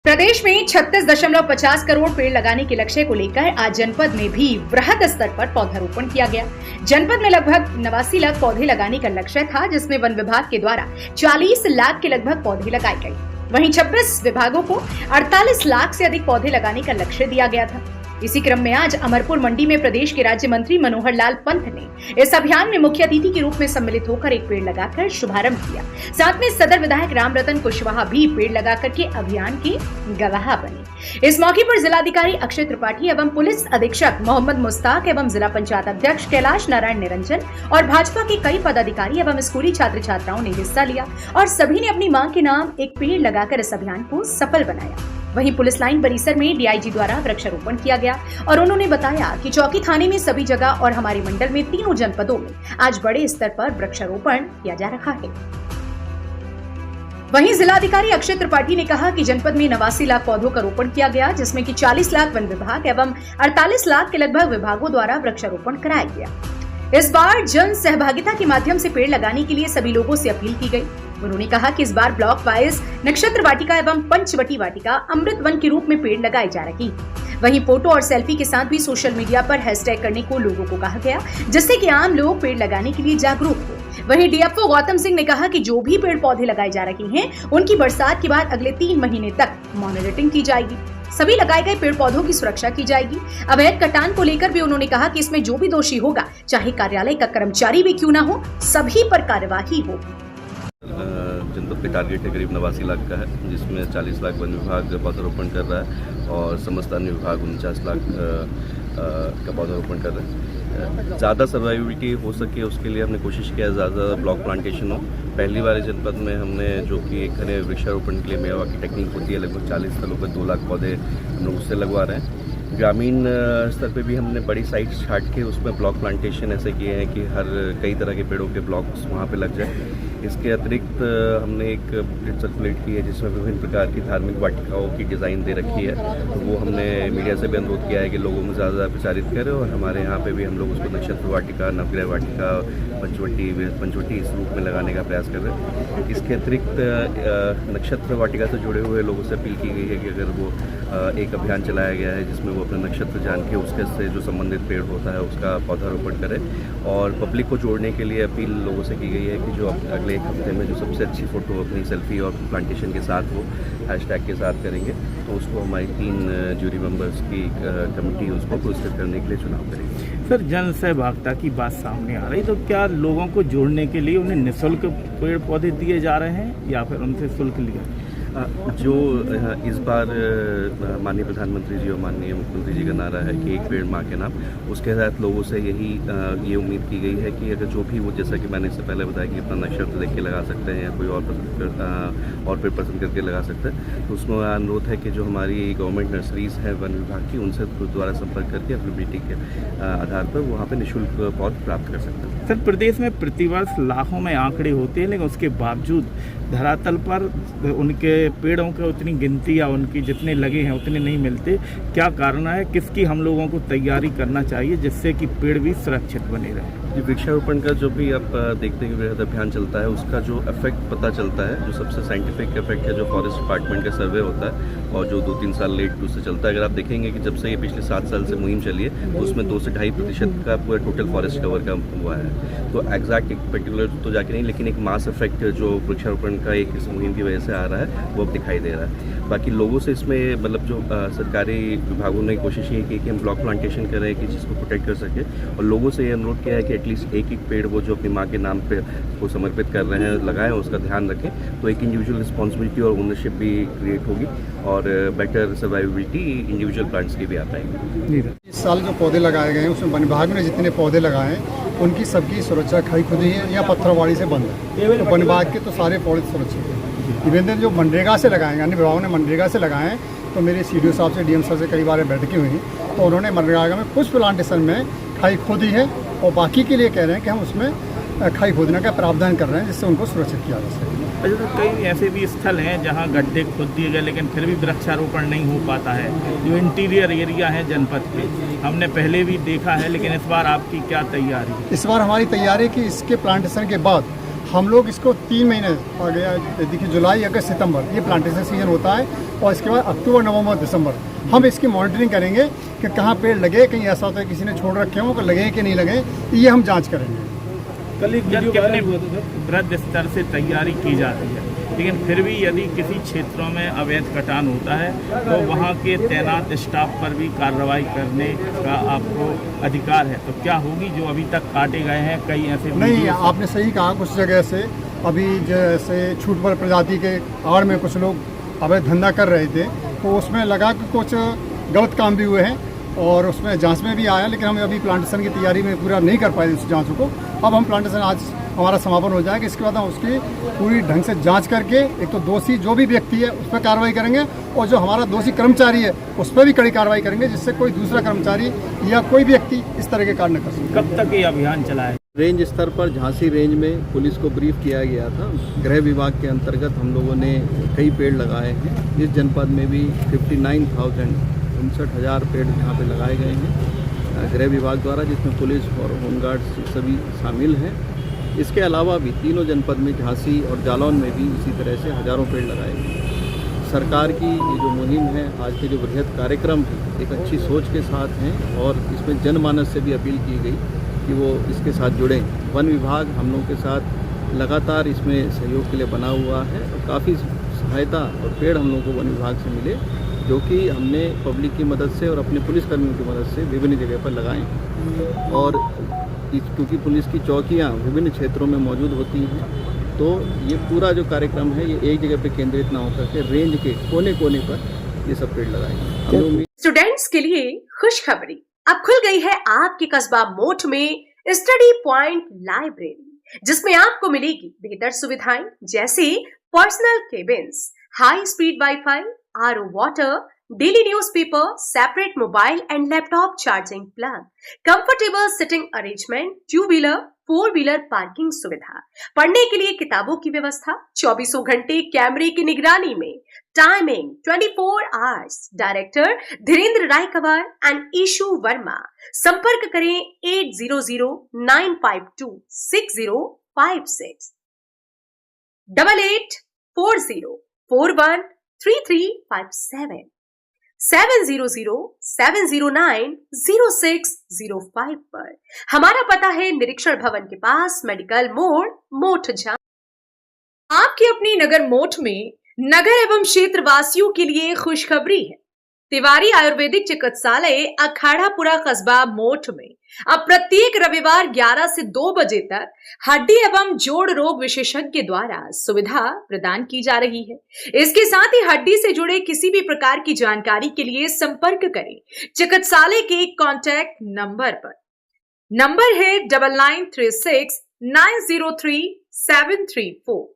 प्रदेश में 36.50 करोड़ पेड़ लगाने के लक्ष्य को लेकर आज जनपद में भी वृहद स्तर पर पौधारोपण किया गया। जनपद में लगभग 89 लाख पौधे लगाने का लक्ष्य था, जिसमें वन विभाग के द्वारा 40 लाख के लगभग पौधे लगाए गए। वहीं 26 विभागों को 48 लाख से अधिक पौधे लगाने का लक्ष्य दिया गया था। इसी क्रम में आज अमरपुर मंडी में प्रदेश के राज्य मंत्री मनोहर लाल पंत ने इस अभियान में मुख्य अतिथि के रूप में सम्मिलित होकर एक पेड़ लगाकर शुभारंभ किया। साथ में सदर विधायक राम रतन कुशवाहा भी पेड़ लगाकर के अभियान के गवाह बने। इस मौके पर जिलाधिकारी अक्षय त्रिपाठी एवं पुलिस अधीक्षक मोहम्मद मुस्ताक एवं जिला पंचायत अध्यक्ष कैलाश नारायण निरंजन और भाजपा के कई पदाधिकारी एवं स्कूली छात्र छात्राओं ने हिस्सा लिया और सभी ने अपनी मां के नाम एक पेड़ लगाकर इस अभियान को सफल बनाया। वहीं पुलिस लाइन परिसर में डीआईजी द्वारा वृक्षारोपण किया गया और उन्होंने बताया कि चौकी थाने में सभी जगह और हमारे मंडल में तीनों जनपदों में आज बड़े स्तर पर वृक्षारोपण किया जा रहा है। वहीं जिलाधिकारी अक्षय त्रिपाठी ने कहा कि जनपद में 89 लाख पौधों का रोपण किया गया, जिसमें कि 40 लाख वन विभाग एवं 48 लाख के लगभग विभागों द्वारा वृक्षारोपण कराया गया। इस बार जन सहभागिता के माध्यम से पेड़ लगाने के लिए सभी लोगों से अपील की गई। उन्होंने कहा कि इस बार ब्लॉक वाइज नक्षत्र वाटिका एवं पंचवटी वाटिका अमृत वन के रूप में पेड़ लगाए जा रहे हैं। वहीं फोटो और सेल्फी के साथ भी सोशल मीडिया पर हैशटैग करने को लोगों को कहा गया, जिससे कि आम लोग पेड़ लगाने के लिए जागरूक हो। वहीं डीएफओ गौतम सिंह ने कहा कि जो भी पेड़ पौधे लगाए जा रहे हैं उनकी बरसात के बाद अगले 3 महीने तक मॉनिटरिंग की जाएगी। सभी लगाए गए पेड़ पौधों की सुरक्षा की जाएगी। अवैध कटान को लेकर भी उन्होंने कहा कि इसमें जो भी दोषी होगा, चाहे कार्यालय का कर्मचारी भी क्यों न हो, सभी पर कार्यवाही होगी। जनपद का टारगेट है करीब 89 लाख का है, जिसमें 40 लाख वन विभाग पौधारोपण कर रहा है और समस्त अन्य विभाग 49 लाख का पौधारोपण कर रहा है। ज़्यादा सर्वाइविलिटी हो सके उसके लिए हमने कोशिश किया ज़्यादा ब्लॉक प्लांटेशन हो। पहली बार जनपद में हमने जो कि एक घने वृक्षारोपण के लिए मेवा की टेक्निक होती है, लगभग 40 स्थलों पर 2 लाख पौधे हम लोग उससे लगवा रहे हैं। ग्रामीण स्तर पे भी हमने बड़ी साइट्स छाट के उसमें ब्लॉक प्लांटेशन ऐसे किए हैं कि हर कई तरह के पेड़ों के ब्लॉक्स वहाँ पे लग जाए। इसके अतिरिक्त हमने एक बुकलेट सर्कुलेट की है जिसमें विभिन्न प्रकार की धार्मिक वाटिकाओं की डिज़ाइन दे रखी है, तो वो हमने मीडिया से भी अनुरोध किया है कि लोगों में ज़्यादा प्रचारित करें और हमारे यहाँ पे भी हम लोग उसको नक्षत्र वाटिका, नवग्रह वाटिका, पंचवटी इस रूप में लगाने का प्रयास कर रहे हैं। इसके अतिरिक्त नक्षत्र वाटिका से जुड़े हुए लोगों से अपील की गई है कि अगर वो एक अभियान चलाया गया है जिसमें वो अपना नक्षत्र जान के उसके से जो संबंधित पेड़ होता है उसका पौधारोपण करें, और पब्लिक को जोड़ने के लिए अपील लोगों से की गई है कि जो अगले एक हफ्ते में जो सबसे अच्छी फ़ोटो अपनी सेल्फी और प्लांटेशन के साथ वो हैशटैग के साथ करेंगे, तो उसको हमारी 3 जूरी मेंबर्स की कमेटी उसको पुरस्कृत करने के लिए चुनाव करेगी। सर, जन सहभागिता की बात सामने आ रही, तो क्या लोगों को जोड़ने के लिए उन्हें निःशुल्क पेड़ पौधे दिए जा रहे हैं या फिर उनसे शुल्क लिया? जो इस बार माननीय प्रधानमंत्री जी और माननीय मुख्यमंत्री जी का नारा है कि एक पेड़ माँ के नाम, उसके तहत लोगों से ये उम्मीद की गई है कि अगर जो भी वो, जैसा कि मैंने इससे पहले बताया कि अपना नक्षत्र देख के लगा सकते हैं या कोई और पेड़ पसंद करके लगा सकते हैं, तो उसमें अनुरोध है कि जो हमारी गवर्नमेंट नर्सरीज हैं वन विभाग की, उनसे द्वारा संपर्क करके अवेलेबिलिटी के आधार पर वहाँ पर निःशुल्क पौध प्राप्त कर सकते हैं। सर, प्रदेश में प्रतिवर्ष लाखों में आंकड़े होते हैं, लेकिन उसके बावजूद धरातल पर उनके पेड़ों के उतनी गिनती या उनकी जितने लगे हैं उतने नहीं मिलते। क्या कारण है, किसकी हम लोगों को तैयारी करना चाहिए जिससे कि पेड़ भी सुरक्षित बने रहे? जी, वृक्षारोपण का जो भी आप देखते हैं वृहद अभियान चलता है, उसका जो इफेक्ट पता चलता है, जो सबसे साइंटिफिक इफेक्ट है, जो फॉरेस्ट डिपार्टमेंट का सर्वे होता है और जो 2-3 साल लेट उससे चलता है। अगर आप देखेंगे कि जब से ये पिछले 7 साल से मुहिम चली है, तो उसमें 2 से 2.5% का पूरा टोटल फॉरेस्ट कवर का हुआ है। तो एग्जैक्ट एक पर्टिकुलर तो जाके नहीं, लेकिन एक मास इफेक्ट जो वृक्षारोपण का एक इस मुहिम की वजह से आ रहा है वो अब दिखाई दे रहा है। बाकी लोगों से इसमें मतलब जो सरकारी विभागों ने कोशिश ये की कि हम ब्लॉक प्लांटेशन करें कि जिसको प्रोटेक्ट कर सके, और लोगों से ये अनुरोध किया है कि एटलीस्ट एक पेड़ वो जो अपनी माँ के नाम पे को समर्पित कर रहे हैं लगाएं, उसका ध्यान रखें, तो एक इंडिविजुअल रिस्पॉन्सिबिलिटी और ओनरशिप भी क्रिएट होगी और बेटर सर्वाइविलिटी इंडिविजुअल प्लांट्स की भी आ पाएगी। इस साल जो पौधे लगाए गए हैं उसमें वन विभाग ने जितने पौधे लगाए हैं उनकी सबकी सुरक्षा खाई खुद ही है या पत्थरवाड़ी से बंद है, तो वन विभाग के तो सारे पौधे सुरक्षित हैं। इवन जो मनरेगा से लगाएंगे, अन्य विभागों ने मनरेगा से लगाए हैं, तो मेरे सीडीओ साहब से डीएम साहब से कई बार बैठकें हुई, तो उन्होंने मनरेगा में कुछ प्लांटेशन में खाई खुद ही है और बाकी के लिए कह रहे हैं कि हम उसमें खाई खोदने का प्रावधान कर रहे हैं जिससे उनको सुरक्षित किया जा सके। अच्छा, तो कई ऐसे भी स्थल हैं जहां गड्ढे खोद दिए गए लेकिन फिर भी वृक्षारोपण नहीं हो पाता है, जो इंटीरियर एरिया है जनपद के, हमने पहले भी देखा है, लेकिन इस बार आपकी क्या तैयारी है? इस बार हमारी तैयारी कि इसके प्लांटेशन के बाद हम लोग इसको 3 महीने आ गया, देखिए जुलाई अगस्त सितंबर ये प्लांटेशन सीजन होता है, और इसके बाद अक्टूबर नवंबर दिसंबर हम इसकी मॉनिटरिंग करेंगे कि कहाँ पेड़ लगे, कहीं ऐसा होता है किसी ने छोड़ रखे हों, लगे कि नहीं लगे, ये हम जांच करेंगे। कल एक कितने वृहद स्तर से तैयारी की जा रही है, लेकिन फिर भी यदि किसी क्षेत्रों में अवैध कटान होता है तो वहाँ के तैनात स्टाफ पर भी कार्रवाई करने का आपको अधिकार है, तो क्या होगी जो अभी तक काटे गए हैं कई ऐसे? नहीं, आपने सही कहा, कुछ जगह से अभी जैसे छूट पर प्रजाति के आड़ में कुछ लोग अवैध धंधा कर रहे थे, तो उसमें लगा कि कुछ गलत काम भी हुए हैं और उसमें जांच में भी आया, लेकिन हम अभी प्लांटेशन की तैयारी में पूरा नहीं कर पाए उस जांचों को। अब हम प्लांटेशन आज हमारा समापन हो जाएगा, इसके बाद हम उसकी पूरी ढंग से जांच करके एक तो दोषी जो भी व्यक्ति है उस पर कार्रवाई करेंगे, और जो हमारा दोषी कर्मचारी है उस पर भी कड़ी कार्रवाई करेंगे, जिससे कोई दूसरा कर्मचारी या कोई व्यक्ति इस तरह के कार्य न कर सके। कब तक ये अभियान चला है? रेंज स्तर पर झांसी रेंज में पुलिस को ब्रीफ किया गया था। गृह विभाग के अंतर्गत हम लोगों ने कई पेड़ लगाए हैं। इस जनपद में भी 59,000 पेड़ यहाँ पे लगाए गए हैं गृह विभाग द्वारा, जिसमें पुलिस और होमगार्ड सभी शामिल हैं। इसके अलावा भी तीनों जनपद में झांसी और जालौन में भी इसी तरह से हज़ारों पेड़ लगाए गए। सरकार की ये जो मुहिम है, आज के जो बृहद कार्यक्रम है, एक अच्छी सोच के साथ हैं और इसमें जनमानस से भी अपील की गई कि वो इसके साथ जुड़ें। वन विभाग हम लोगों के साथ लगातार इसमें सहयोग के लिए बना हुआ है और काफ़ी सहायता और पेड़ हम लोगों को वन विभाग से मिले, जो कि हमने पब्लिक की मदद से और अपने पुलिसकर्मियों की मदद से विभिन्न जगह पर लगाए। और क्योंकि पुलिस की चौकियाँ विभिन्न क्षेत्रों में मौजूद होती हैं, तो ये पूरा जो कार्यक्रम है ये एक जगह पर केंद्रित ना होकर के रेंज के कोने कोने पर ये सब पेड़ लगाएंगे। स्टूडेंट्स के लिए खुशखबरी, अब खुल गई है आपके कस्बा मोठ में स्टडी पॉइंट लाइब्रेरी, जिसमें आपको मिलेगी बेहतर सुविधाएं जैसे personal cabins, high speed wifi, RO water, daily newspaper, separate mobile and laptop charging plug, comfortable sitting arrangement, two wheeler four wheeler parking सुविधा, पढ़ने के लिए किताबों की व्यवस्था, 24 घंटे कैमरे की निगरानी में, timing 24 hours. Director Dhirendra Raikwar and Ishu Verma. संपर्क करें 800-952-6056, 8840413357, 700-709-0605 पर। हमारा पता है निरीक्षण भवन के पास, मेडिकल मोड़, मोठ जा। आपकी अपनी नगर मोठ में नगर एवं क्षेत्र वासियों के लिए खुशखबरी है। तिवारी आयुर्वेदिक चिकित्सालय अखाड़ापुरा कस्बा मोठ में अब प्रत्येक रविवार 11 से 2 बजे तक हड्डी एवं जोड़ रोग विशेषज्ञ द्वारा सुविधा प्रदान की जा रही है। इसके साथ ही हड्डी से जुड़े किसी भी प्रकार की जानकारी के लिए संपर्क करें चिकित्सालय के कॉन्टैक्ट नंबर पर। नंबर है 9936 903 734।